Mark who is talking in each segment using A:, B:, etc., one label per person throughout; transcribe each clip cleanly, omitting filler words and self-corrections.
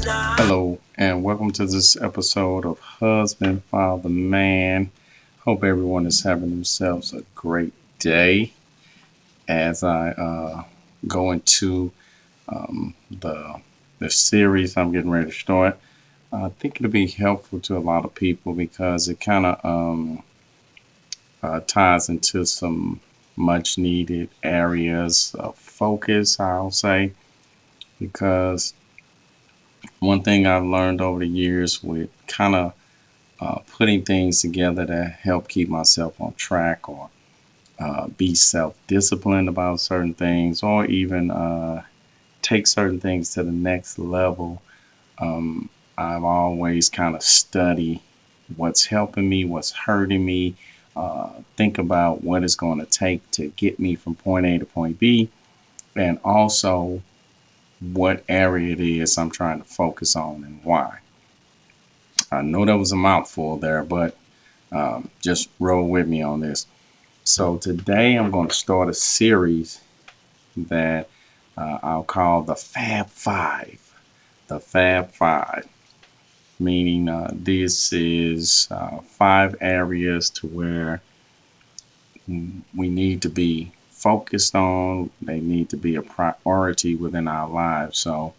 A: Hello, and welcome to this episode of Husband, Father, Man. Hope everyone is having themselves a great day as I go into the series I'm getting ready to start. I think it'll be helpful to a lot of people because it kind of ties into some much needed areas of focus, I'll say, because one thing I've learned over the years with kind of putting things together to help keep myself on track or be self disciplined about certain things or even take certain things to the next level. Um, I've always kind of study what's helping me, what's hurting me, think about what it's going to take to get me from point A to point B, and also what area it is I'm trying to focus on and why. I know that was a mouthful there, but just roll with me on this. So today I'm going to start a series that I'll call the Fab Five. The Fab Five, meaning this is five areas to where we need to be focused on. They need to be a priority within our lives. So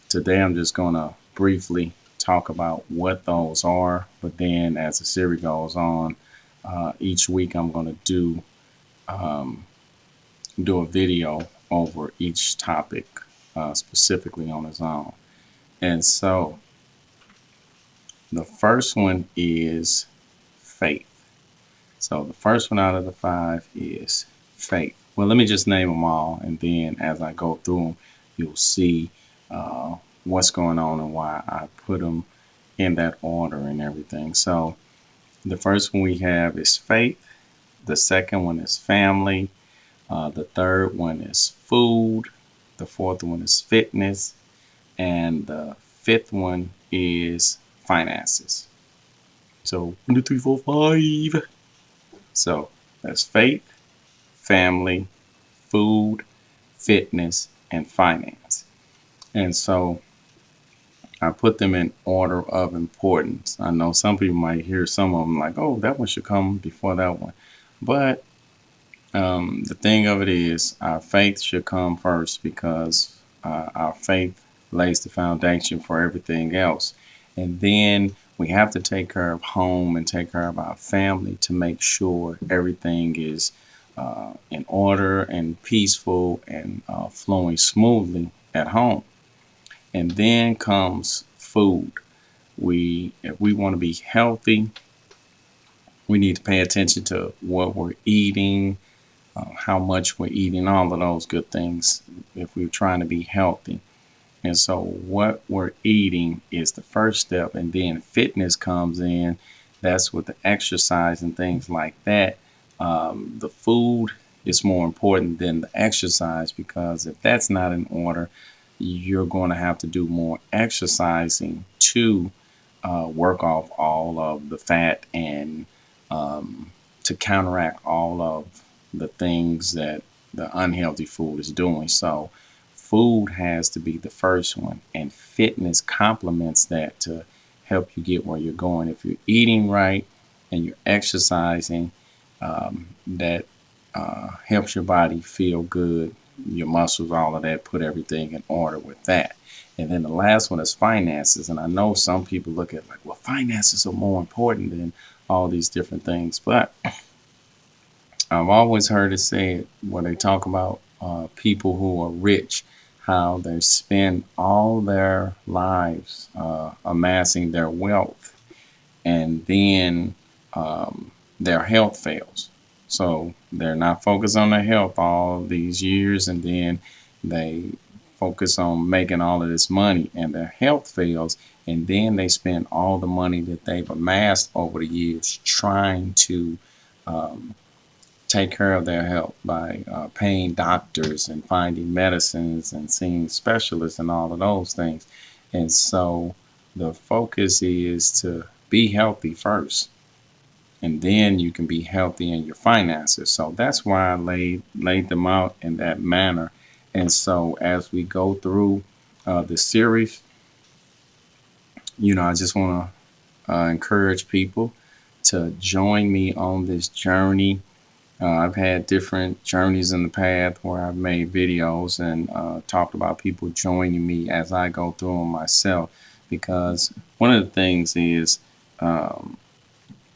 A: today I'm just going to briefly talk about what those are. But then as the series goes on, each week I'm going to um, do a video over each topic specifically on its own. And so the first one is faith. So the first one out of the five is faith. Well, let me just name them all, and then as I go through them, you'll see uh, what's going on and why I put them in that order and everything. So the first one we have is faith. The second one is family. The third one is food. The fourth one is fitness. And the fifth one is finances. So 1, 2, 3, 4, 5. So that's faith, family, food, fitness, and finance. And so I put them in order of importance. I know some people might hear some of them like, oh, that one should come before that one. But the thing of it is, our faith should come first because our faith lays the foundation for everything else. And then we have to take care of home and take care of our family to make sure everything is in order and peaceful and flowing smoothly at home. And then comes food. If we want to be healthy, we need to pay attention to what we're eating, how much we're eating, all of those good things if we're trying to be healthy. And so, what we're eating is the first step, and then fitness comes in. That's with the exercise and things like that. The food is more important than the exercise because if that's not in order, you're going to have to do more exercising to work off all of the fat and to counteract all of the things that the unhealthy food is doing. So, food has to be the first one, and fitness complements that to help you get where you're going. If you're eating right and you're exercising, that helps your body feel good, your muscles, all of that, put everything in order with that. And then the last one is finances. And I know some people look at like, well, finances are more important than all these different things. But I've always heard it said when they talk about people who are rich, how they spend all their lives amassing their wealth, and then their health fails. So they're not focused on their health all these years, and then they focus on making all of this money, and their health fails, and then they spend all the money that they've amassed over the years trying to um, take care of their health by paying doctors and finding medicines and seeing specialists and all of those things. And so the focus is to be healthy first, and then you can be healthy in your finances. So that's why I laid them out in that manner. And so as we go through the series, I just want to encourage people to join me on this journey. I've had different journeys in the past where I've made videos and talked about people joining me as I go through them myself. Because one of the things is, um,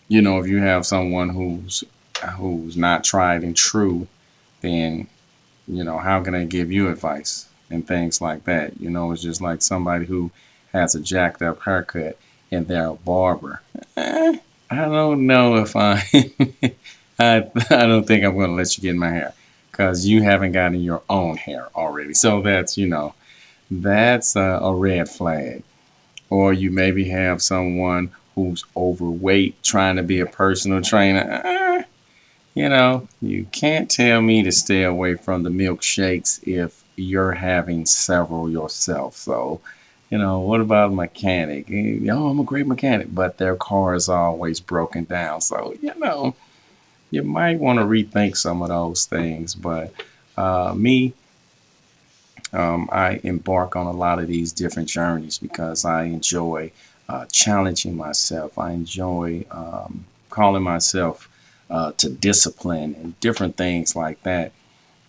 A: if you have someone who's not tried and true, then how can I give you advice and things like that? It's just like somebody who has a jacked up haircut and they're a barber. I don't know if I don't think I'm going to let you get in my hair because you haven't gotten your own hair already. So that's a red flag. Or you maybe have someone who's overweight trying to be a personal trainer. You can't tell me to stay away from the milkshakes if you're having several yourself. So, what about a mechanic? Oh, I'm a great mechanic, but their car is always broken down. So, you might want to rethink some of those things. But me, I embark on a lot of these different journeys because I enjoy challenging myself. I enjoy calling myself to discipline and different things like that.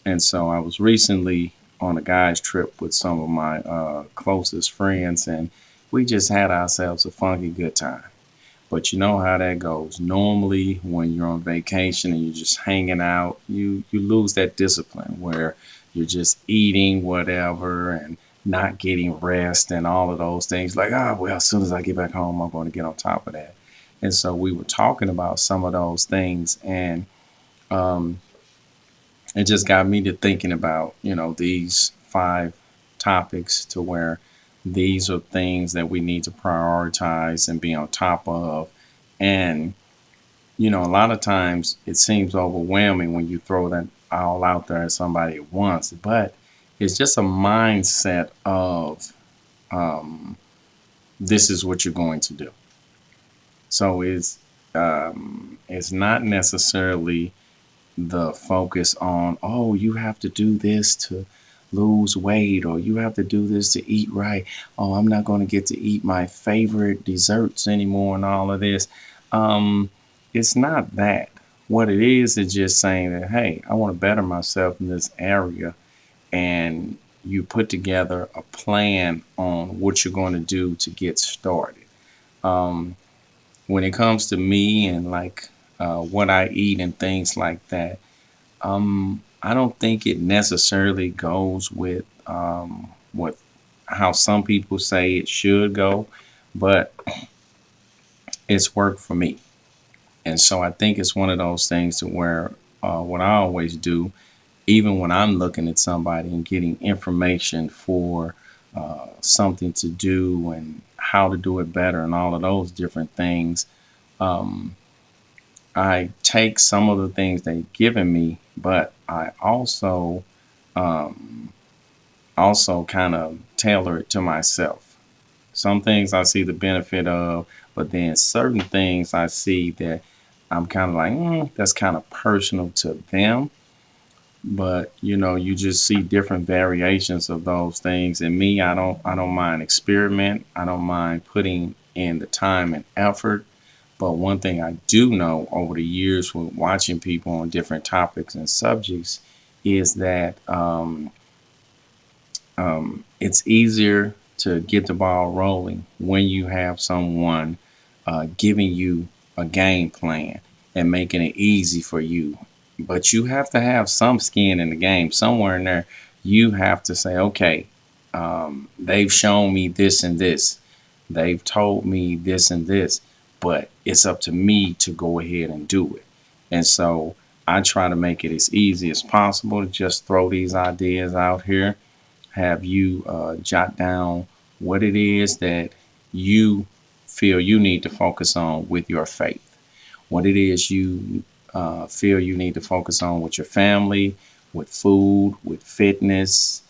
A: And so I was recently on a guy's trip with some of my closest friends, and we just had ourselves a funky good time. But you know how that goes. Normally, when you're on vacation and you're just hanging out, you lose that discipline where you're just eating whatever and not getting rest and all of those things. Like, well, as soon as I get back home, I'm going to get on top of that. And so we were talking about some of those things, and um, it just got me to thinking about these 5 topics to where these are things that we need to prioritize and be on top of. And a lot of times it seems overwhelming when you throw that all out there at somebody at once, but it's just a mindset of um, this is what you're going to do. So it's not necessarily the focus on, oh, you have to do this to lose weight, or you have to do this to eat right. Oh, I'm not going to get to eat my favorite desserts anymore and all of this. Um, it's not that. What it is just saying that, hey, I want to better myself in this area. And you put together a plan on what you're going to do to get started. Um, when it comes to me and like what I eat and things like that, I don't think it necessarily goes with what how some people say it should go, but it's worked for me. And so I think it's one of those things to where what I always do, even when I'm looking at somebody and getting information for something to do and how to do it better and all of those different things, um, I take some of the things they've given me, but I um, also kind of tailor it to myself. Some things I see the benefit of, but then certain things I see that I'm kind of like, that's kind of personal to them. But you just see different variations of those things. And me, I don't mind experiment. I don't mind putting in the time and effort. But one thing I do know over the years with watching people on different topics and subjects is that it's easier to get the ball rolling when you have someone giving you a game plan and making it easy for you. But you have to have some skin in the game somewhere in there. You have to say, okay, they've shown me this and this, they've told me this and this, but it's up to me to go ahead and do it. And so I try to make it as easy as possible to just throw these ideas out here, have you jot down what it is that you feel you need to focus on with your faith, what it is you feel you need to focus on with your family, with food, with fitness,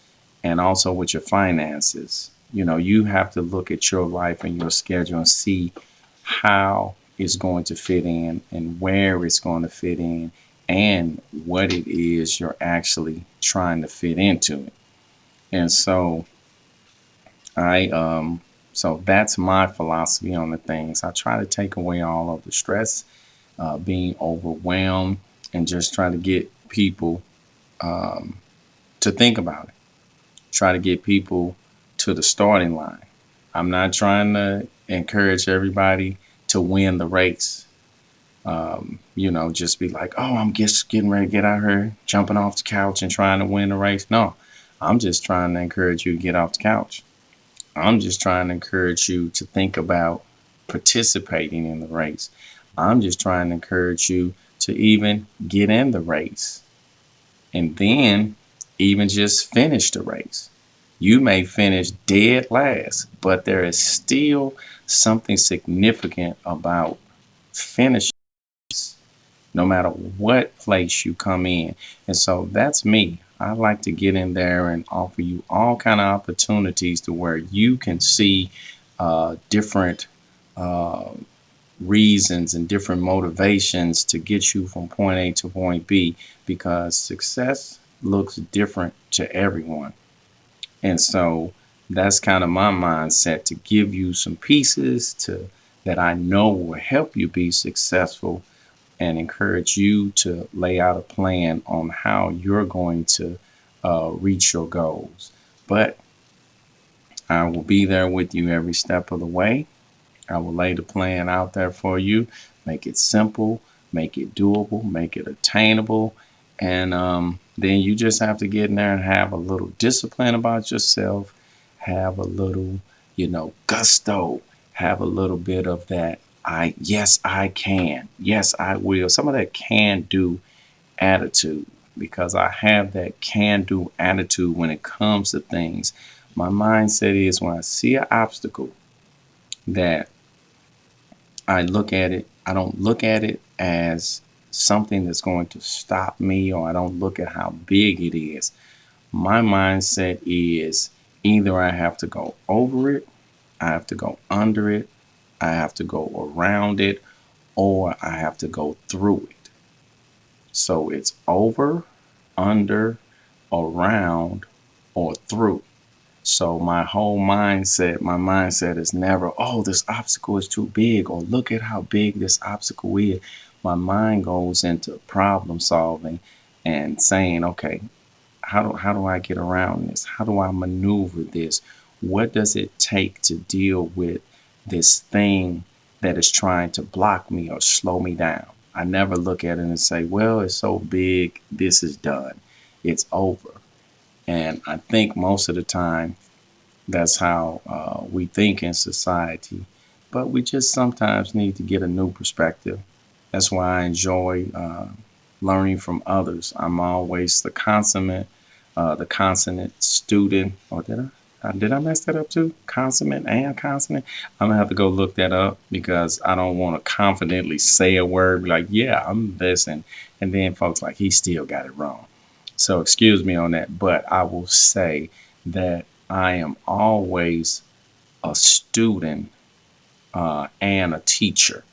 A: and also with your finances. You have to look at your life and your schedule and see how it's going to fit in and where it's going to fit in and what it is you're actually trying to fit into it. And so I So that's my philosophy on the things. I try to take away all of the stress, being overwhelmed, and just try to get people um, to think about it. Try to get people to the starting line. I'm not trying to encourage everybody to win the race. Just be like, oh, I'm just getting ready to get out here, jumping off the couch and trying to win the race. No, I'm just trying to encourage you to get off the couch. I'm just trying to encourage you to think about participating in the race. I'm just trying to encourage you to even get in the race and then even just finish the race. You may finish dead last, but there is still something significant about finishing no matter what place you come in. And so that's me. I like to get in there and offer you all kind of opportunities to where you can see different uh, reasons and different motivations to get you from point A to point B because success looks different to everyone. And so that's kind of my mindset to give you some pieces to that I know will help you be successful and encourage you to lay out a plan on how you're going to reach your goals. But I will be there with you every step of the way. I will lay the plan out there for you, make it simple, make it doable, make it attainable. And then you just have to get in there and have a little discipline about yourself, have a little, gusto, have a little bit of that. Yes, I can. Yes, I will. Some of that can do attitude because I have that can do attitude when it comes to things. My mindset is when I see an obstacle that I don't look at it as something that's going to stop me, or I don't look at how big it is. My mindset is either I have to go over it, I have to go under it, I have to go around it, or I have to go through it. So it's over, under, around, or through. So my mindset is never, oh, this obstacle is too big, or look at how big this obstacle is. My mind goes into problem solving and saying, okay, how do I get around this? How do I maneuver this? What does it take to deal with this thing that is trying to block me or slow me down? I never look at it and say, well, it's so big, this is done. It's over. And I think most of the time that's how we think in society. But we just sometimes need to get a new perspective. That's why I enjoy learning from others. I'm always the consonant student. Or did I mess that up too? Consummate and consonant. I'm gonna have to go look that up because I don't want to confidently say a word like, yeah, I'm this, and then folks like he still got it wrong. So excuse me on that, but I will say that I am always a student and a teacher.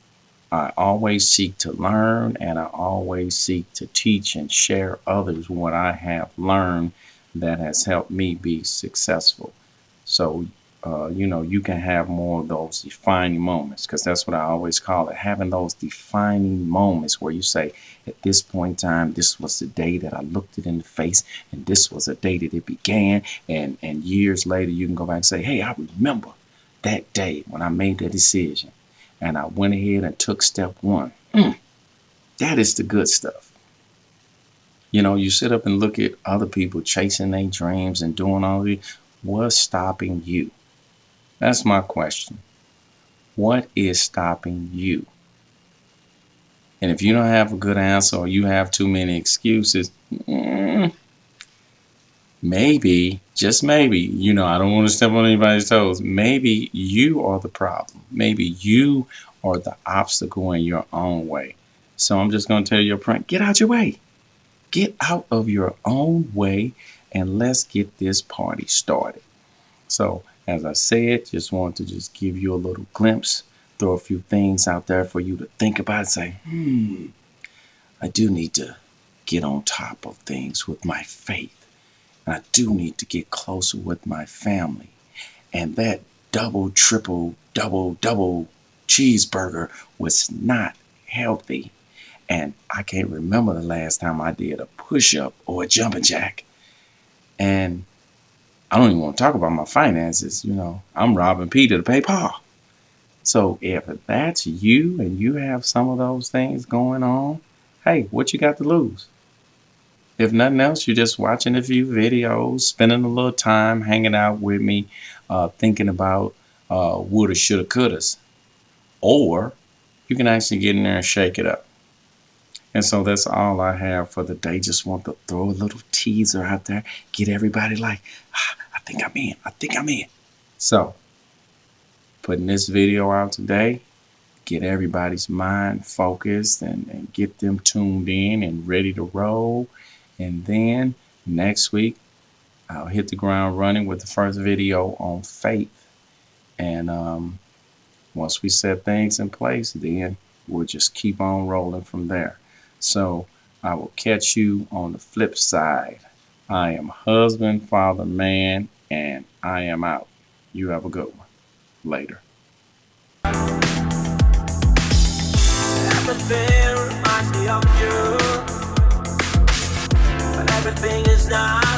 A: I always seek to learn and I always seek to teach and share others what I have learned that has helped me be successful. So, you can have more of those defining moments because that's what I always call it having those defining moments where you say, at this point in time, this was the day that I looked it in the face, and this was the day that it began. And years later, you can go back and say, hey, I remember that day when I made that decision and I went ahead and took step one. That is the good stuff. You sit up and look at other people chasing their dreams and doing all of it. What's stopping you? That's my question. What is stopping you? And if you don't have a good answer or you have too many excuses, maybe, just maybe, I don't want to step on anybody's toes. Maybe you are the problem. Maybe you are the obstacle in your own way. So I'm just going to tell your friend, get out your way. Get out of your own way and let's get this party started. So, as I said, just want to just give you a little glimpse, throw a few things out there for you to think about and say, I do need to get on top of things with my faith. I do need to get closer with my family. And that double, triple, double cheeseburger was not healthy. And I can't remember the last time I did a push up or a jumping jack. And I don't even want to talk about my finances. I'm robbing Peter to pay Paul. So if that's you and you have some of those things going on, hey, what you got to lose? If nothing else, you're just watching a few videos, spending a little time hanging out with me, thinking about woulda, shoulda, couldas. Or you can actually get in there and shake it up. And so that's all I have for the day. Just want to throw a little teaser out there, get everybody like, I think I'm in. I think I'm in. So, putting this video out today, get everybody's mind focused and get them tuned in and ready to roll. And then next week, I'll hit the ground running with the first video on faith. And once we set things in place, then we'll just keep on rolling from there. So I will catch you on the flip side. I am husband, father, man, and I am out. You have a good one. Later.
B: Everything reminds me of you, but everything is not.